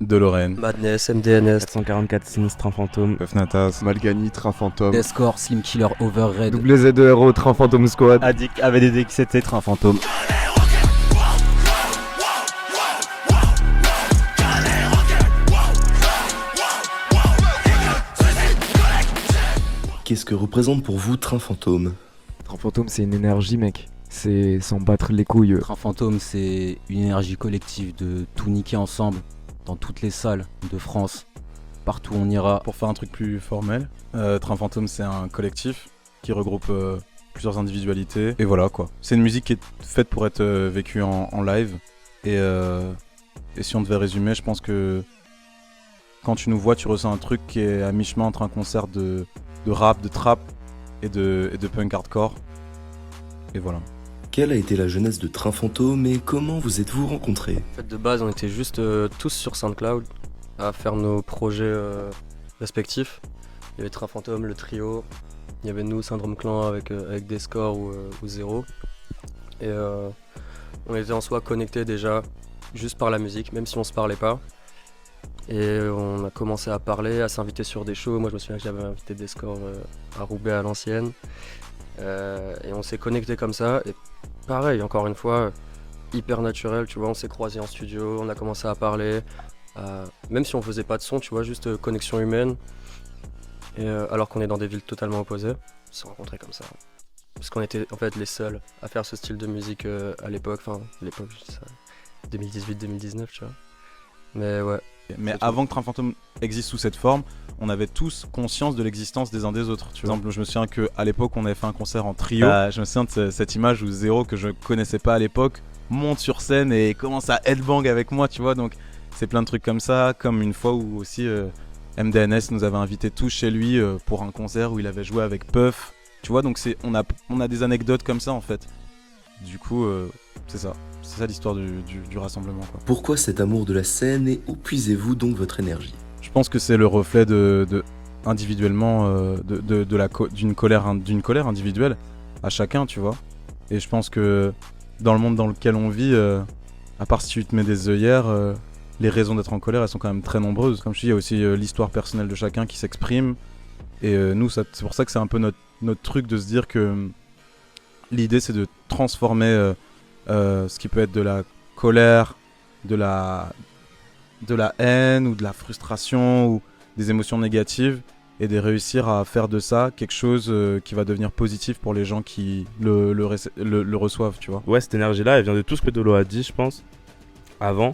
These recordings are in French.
De Lorraine. Madness, MDNS, 444 Sinistre, Train Fantôme, Puff Natas. Malgani, Train Fantôme. Descore, Slim Killer, Overred. WZ2RO, Train Fantôme Squad. Addict, AVDD, XT, Train Fantôme. Qu'est-ce que représente pour vous Train Fantôme ? Train Fantôme, c'est une énergie, mec. C'est s'en battre les couilles. Train Fantôme, c'est une énergie collective de tout niquer ensemble dans toutes les salles de France, partout où on ira. Pour faire un truc plus formel, Train Fantôme, c'est un collectif qui regroupe plusieurs individualités. Et voilà quoi. C'est une musique qui est faite pour être vécue en live. Et si on devait résumer, je pense que quand tu nous vois, tu ressens un truc qui est à mi-chemin entre un concert de rap, de trap et de punk hardcore. Et voilà. Quelle a été la jeunesse de Train Fantôme et comment vous êtes-vous rencontrés ? En fait, de base, on était juste tous sur SoundCloud à faire nos projets respectifs. Il y avait Train Fantôme, le trio. Il y avait nous, Syndrome Clan avec Descore ou Zero. Et on était en soi connectés déjà juste par la musique, même si on se parlait pas. Et on a commencé à parler, à s'inviter sur des shows. Moi, je me souviens que j'avais invité Descore à Roubaix à l'ancienne. Et on s'est connectés comme ça. Et pareil, encore une fois, hyper naturel, tu vois. On s'est croisés en studio, on a commencé à parler. Même si on faisait pas de son, tu vois, juste connexion humaine. Et alors qu'on est dans des villes totalement opposées, on s'est rencontrés comme ça. Parce qu'on était en fait les seuls à faire ce style de musique à l'époque. Enfin, l'époque, je dis ça, 2018-2019, tu vois. Mais ouais. Mais avant que Train Fantôme existe sous cette forme, on avait tous conscience de l'existence des uns des autres. Par exemple, je me souviens qu'à l'époque, on avait fait un concert en trio. Je me souviens de cette image où Zero, que je connaissais pas à l'époque, monte sur scène et commence à headbang avec moi, tu vois. Donc, c'est plein de trucs comme ça. Comme une fois où aussi MDNS nous avait invités tous chez lui pour un concert où il avait joué avec Puff. Tu vois, donc on a des anecdotes comme ça en fait. Du coup, c'est ça. C'est ça l'histoire du rassemblement, quoi. Pourquoi cet amour de la scène et où puisez-vous donc votre énergie ? Je pense que c'est le reflet individuellement d'une colère individuelle à chacun, tu vois. Et je pense que dans le monde dans lequel on vit, à part si tu te mets des œillères, les raisons d'être en colère, elles sont quand même très nombreuses. Comme je dis, il y a aussi l'histoire personnelle de chacun qui s'exprime. Et nous, c'est pour ça que c'est un peu notre truc de se dire que l'idée, c'est de transformer ce qui peut être de la colère, de la haine ou de la frustration ou des émotions négatives et de réussir à faire de ça quelque chose qui va devenir positif pour les gens qui le reçoivent, tu vois. Ouais, cette énergie-là, elle vient de tout ce que Dolo a dit, je pense, avant.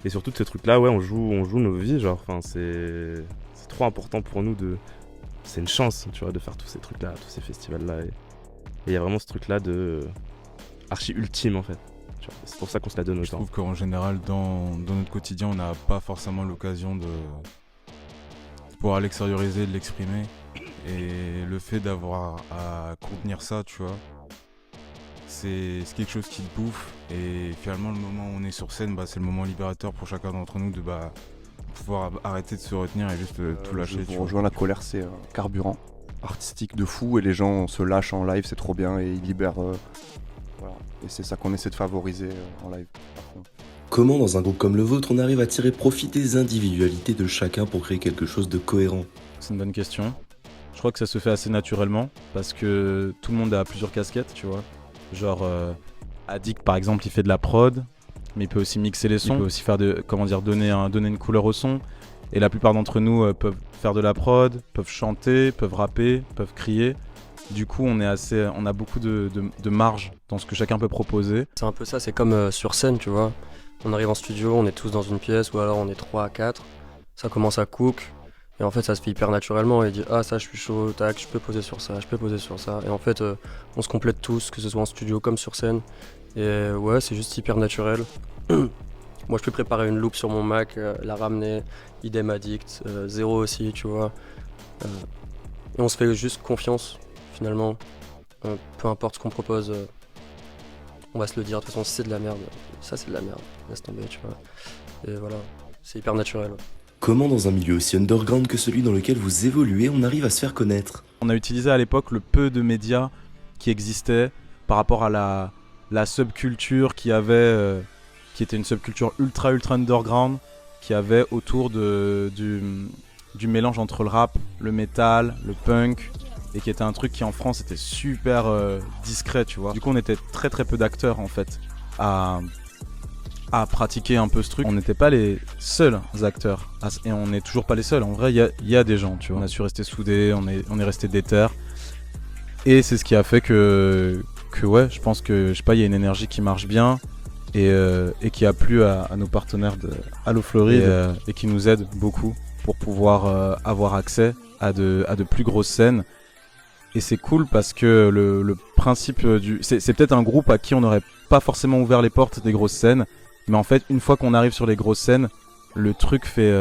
Et surtout de ces trucs-là, ouais, on joue nos vies, genre, enfin, c'est trop important pour nous de... C'est une chance, tu vois, de faire tous ces trucs-là, tous ces festivals-là. Et il y a vraiment ce truc-là de... archi ultime, en fait. C'est pour ça qu'on se la donne autant. Je trouve qu'en général, dans notre quotidien, on n'a pas forcément l'occasion de pouvoir l'extérioriser, de l'exprimer. Et le fait d'avoir à contenir ça, tu vois, c'est quelque chose qui te bouffe. Et finalement, le moment où on est sur scène, c'est le moment libérateur pour chacun d'entre nous de pouvoir arrêter de se retenir et juste tout lâcher. Je vous rejoins, la colère, c'est un carburant artistique de fou et les gens se lâchent en live, c'est trop bien et ils libèrent... Voilà. Et c'est ça qu'on essaie de favoriser en live. Comment dans un groupe comme le vôtre on arrive à tirer profit des individualités de chacun pour créer quelque chose de cohérent ? C'est une bonne question. Je crois que ça se fait assez naturellement parce que tout le monde a plusieurs casquettes, tu vois. Genre Addict par exemple, il fait de la prod, mais il peut aussi mixer les sons, il peut aussi faire donner une couleur au son. Et la plupart d'entre nous peuvent faire de la prod, peuvent chanter, peuvent rapper, peuvent crier. Du coup, on a beaucoup de marge dans ce que chacun peut proposer. C'est un peu ça, c'est comme sur scène, tu vois. On arrive en studio, on est tous dans une pièce, ou alors on est 3 à 4. Ça commence à cook, et en fait ça se fait hyper naturellement. Et il dit ah ça je suis chaud, tac, je peux poser sur ça, je peux poser sur ça. Et en fait on se complète tous, que ce soit en studio comme sur scène. Et ouais, c'est juste hyper naturel. Moi je peux préparer une loupe sur mon Mac, la ramener, idem Addict, Zero aussi, tu vois. Et on se fait juste confiance. Finalement, peu importe ce qu'on propose, on va se le dire. De toute façon, si c'est de la merde, ça c'est de la merde, laisse tomber, tu vois. Et voilà, c'est hyper naturel. Comment dans un milieu aussi underground que celui dans lequel vous évoluez, on arrive à se faire connaître ? On a utilisé à l'époque le peu de médias qui existaient par rapport à la subculture qui était une subculture ultra underground, qu'il y avait autour du mélange entre le rap, le métal, le punk, et qui était un truc qui en France était super discret, tu vois. Du coup, on était très très peu d'acteurs en fait à pratiquer un peu ce truc. On n'était pas les seuls acteurs, et on n'est toujours pas les seuls. En vrai, il y a des gens, tu vois. On a su rester soudés, on est resté déter. Et c'est ce qui a fait que ouais, je pense que, je sais pas, il y a une énergie qui marche bien et qui a plu à nos partenaires de Allo Floride et qui nous aident beaucoup pour pouvoir avoir accès à de plus grosses scènes. Et c'est cool parce que le principe c'est peut-être un groupe à qui on n'aurait pas forcément ouvert les portes des grosses scènes, mais en fait, une fois qu'on arrive sur les grosses scènes, le truc fait,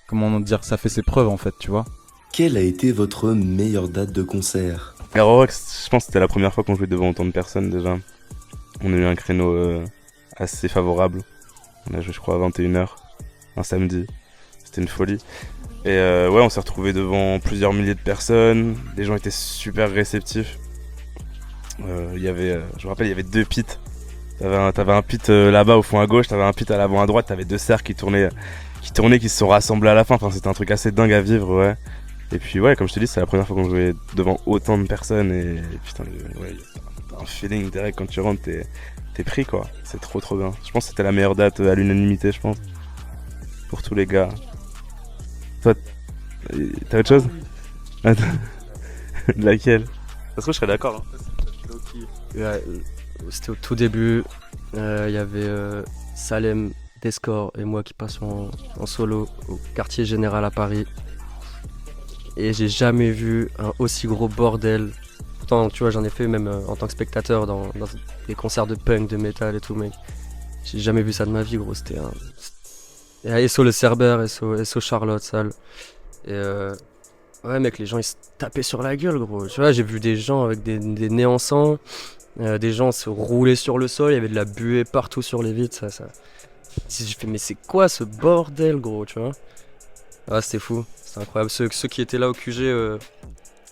comment dire, ça fait ses preuves en fait, tu vois. Quelle a été votre meilleure date de concert? Aerox, je pense que c'était la première fois qu'on jouait devant autant de personnes déjà. On a eu un créneau assez favorable. On a joué, je crois, à 21h, un samedi. C'était une folie. Et ouais, on s'est retrouvés devant plusieurs milliers de personnes. Les gens étaient super réceptifs. Je me rappelle, il y avait 2 pits. T'avais un pit là-bas au fond à gauche, t'avais un pit à l'avant à droite, t'avais 2 cercles qui se sont rassemblés à la fin. Enfin, c'était un truc assez dingue à vivre, ouais. Et puis ouais, comme je te dis, c'est la première fois qu'on jouait devant autant de personnes et putain, ouais, t'as un feeling direct quand tu rentres, t'es pris quoi. C'est trop bien. Je pense que c'était la meilleure date à l'unanimité, je pense, pour tous les gars. Toi, t'as autre chose? Laquelle? Ça se trouve, je serais d'accord. Ouais, c'était au tout début, il y avait Salem, Descore et moi qui passions en solo au quartier général à Paris. Et j'ai jamais vu un aussi gros bordel. Pourtant, tu vois, j'en ai fait même en tant que spectateur dans les concerts de punk, de métal et tout, mec. J'ai jamais vu ça de ma vie, gros. C'était un... Et SO le Cerber, SO Charlotte, sale. Et ouais, mec, les gens ils se tapaient sur la gueule, gros. Tu vois, j'ai vu des gens avec des nez en sang. Des gens se roulaient sur le sol, il y avait de la buée partout sur les vitres, ça. J'ai fait, mais c'est quoi ce bordel, gros, tu vois? Ah, c'était fou, c'était incroyable. Ceux qui étaient là au QG,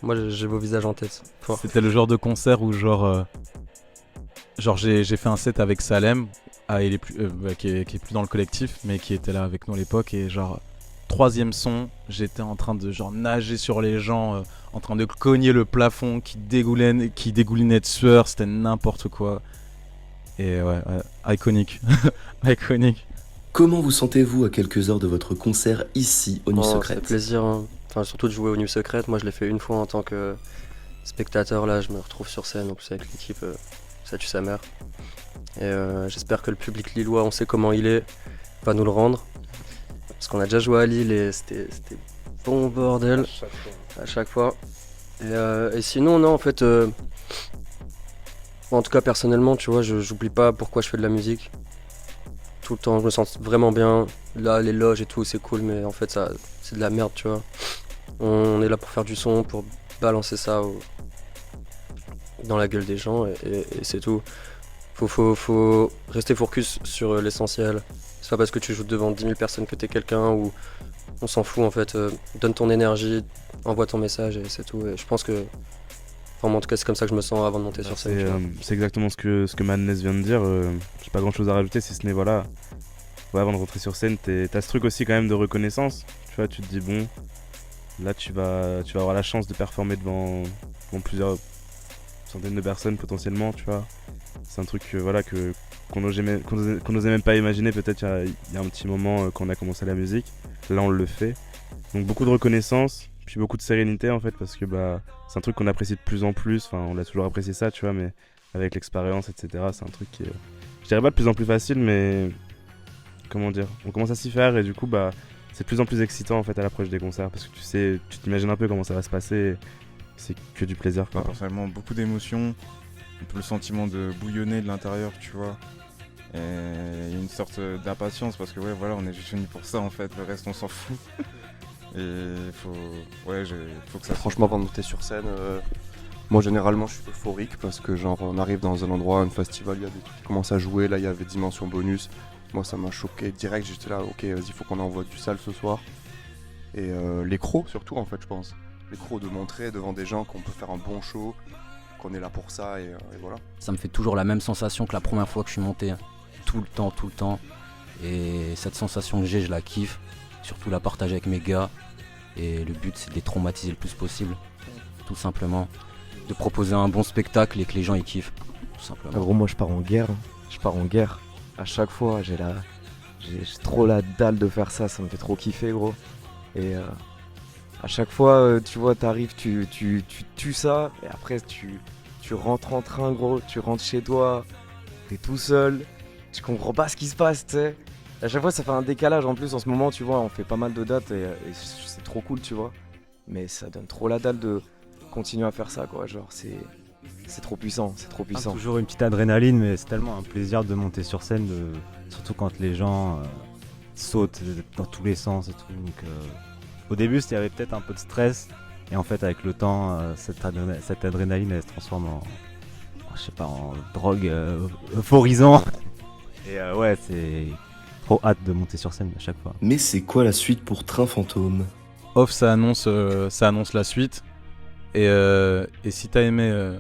moi j'ai vos visages en tête. Fort. C'était le genre de concert où genre j'ai fait un set avec Salem, il est plus, qui est plus dans le collectif, mais qui était là avec nous à l'époque, et genre 3e son, j'étais en train de genre nager sur les gens, en train de cogner le plafond qui dégoulinait de sueur, c'était n'importe quoi. Et ouais, iconique. Iconique. Comment vous sentez-vous à quelques heures de votre concert ici au Nuit Ça Secrète? fait plaisir, hein. Enfin, surtout de jouer aux Nuits Secrètes. Moi je l'ai fait une fois en tant que spectateur, là je me retrouve sur scène en plus avec l'équipe, ça tue sa mère. Et j'espère que le public lillois, on sait comment il est, va nous le rendre. Parce qu'on a déjà joué à Lille et c'était bon bordel à chaque fois. Et sinon, non, en fait, en tout cas personnellement, tu vois, j'oublie pas pourquoi je fais de la musique. Tout le temps, je me sens vraiment bien. Là, les loges et tout, c'est cool, mais en fait, ça, c'est de la merde, tu vois. On est là pour faire du son, pour balancer ça dans la gueule des gens et c'est tout. Faut rester focus sur l'essentiel. C'est pas parce que tu joues devant 10 000 personnes que t'es quelqu'un ou on s'en fout en fait. Donne ton énergie, envoie ton message et c'est tout. Et je pense que, enfin, en tout cas, c'est comme ça que je me sens avant de monter sur scène. C'est exactement ce que Madness vient de dire. J'ai pas grand chose à rajouter si ce n'est voilà. Ouais, avant de rentrer sur scène, t'as ce truc aussi quand même de reconnaissance. Tu vois, tu te dis bon, là tu vas avoir la chance de performer devant plusieurs centaines de personnes potentiellement, tu vois. C'est un truc voilà qu'on n'osait même pas imaginer peut-être il y a un petit moment quand on a commencé la musique. Là on le fait. Donc beaucoup de reconnaissance, puis beaucoup de sérénité en fait parce que bah c'est un truc qu'on apprécie de plus en plus. Enfin on a toujours apprécié ça, tu vois, mais avec l'expérience etc. C'est un truc qui est, je dirais pas de plus en plus facile, mais comment dire, on commence à s'y faire et du coup bah c'est de plus en plus excitant en fait à l'approche des concerts parce que tu t'imagines un peu comment ça va se passer. C'est que du plaisir quoi. Personnellement beaucoup d'émotions. Un peu le sentiment de bouillonner de l'intérieur, tu vois. Et il y a une sorte d'impatience parce que ouais voilà, on est juste venu pour ça en fait, le reste on s'en fout. Et faut que ça... Franchement, avant de monter sur scène, moi généralement je suis euphorique parce que genre on arrive dans un endroit, un festival, il y a des trucs qui commencent à jouer, là il y avait Dimension Bonus. Moi ça m'a choqué direct, j'étais là, ok vas-y, faut qu'on envoie du sale ce soir. Et les crocs surtout en fait, je pense. Les crocs, de montrer devant des gens qu'on peut faire un bon show, qu'on est là pour ça et voilà. Ça me fait toujours la même sensation que la première fois que je suis monté. Tout le temps. Et cette sensation que j'ai, je la kiffe. Surtout la partager avec mes gars. Et le but, c'est de les traumatiser le plus possible. Tout simplement. De proposer un bon spectacle et que les gens ils kiffent. Tout simplement. Gros, moi je pars en guerre. Je pars en guerre. À chaque fois, j'ai trop la dalle de faire ça. Ça me fait trop kiffer, gros. Et à chaque fois, tu vois, t'arrives, tu tues ça. Et après, tu rentres en train, gros. Tu rentres chez toi. T'es tout seul. Tu comprends pas ce qui se passe, tu sais. À chaque fois, ça fait un décalage. En plus, en ce moment, tu vois, on fait pas mal de dates et c'est trop cool, tu vois. Mais ça donne trop la dalle de continuer à faire ça, quoi. Genre, c'est trop puissant, c'est trop puissant. Toujours une petite adrénaline, mais c'est tellement un plaisir de monter sur scène, surtout quand les gens sautent dans tous les sens et tout. Donc, au début, il y avait peut-être un peu de stress, et en fait, avec le temps, cette adrénaline, elle se transforme en drogue euphorisant. Et ouais, c'est trop hâte de monter sur scène à chaque fois. Mais c'est quoi la suite pour Train Fantôme? Off, ça annonce la suite. Et si t'as aimé,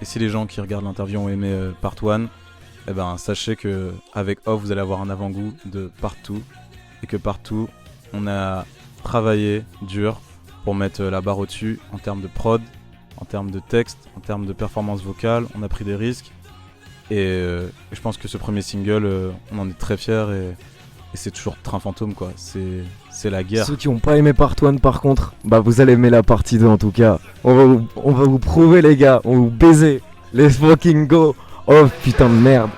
et si les gens qui regardent l'interview ont aimé Part 1, eh ben sachez que avec Off, vous allez avoir un avant-goût de Partout. Et que Partout, on a travaillé dur pour mettre la barre au-dessus en termes de prod, en termes de texte, en termes de performance vocale. On a pris des risques. Et je pense que ce premier single, on en est très fiers et c'est toujours Train Fantôme, quoi. C'est la guerre. Ceux qui n'ont pas aimé Part 1 par contre, bah vous allez aimer la partie 2 en tout cas. On va vous prouver les gars, on va vous baiser. Let's fucking go. Oh putain de merde.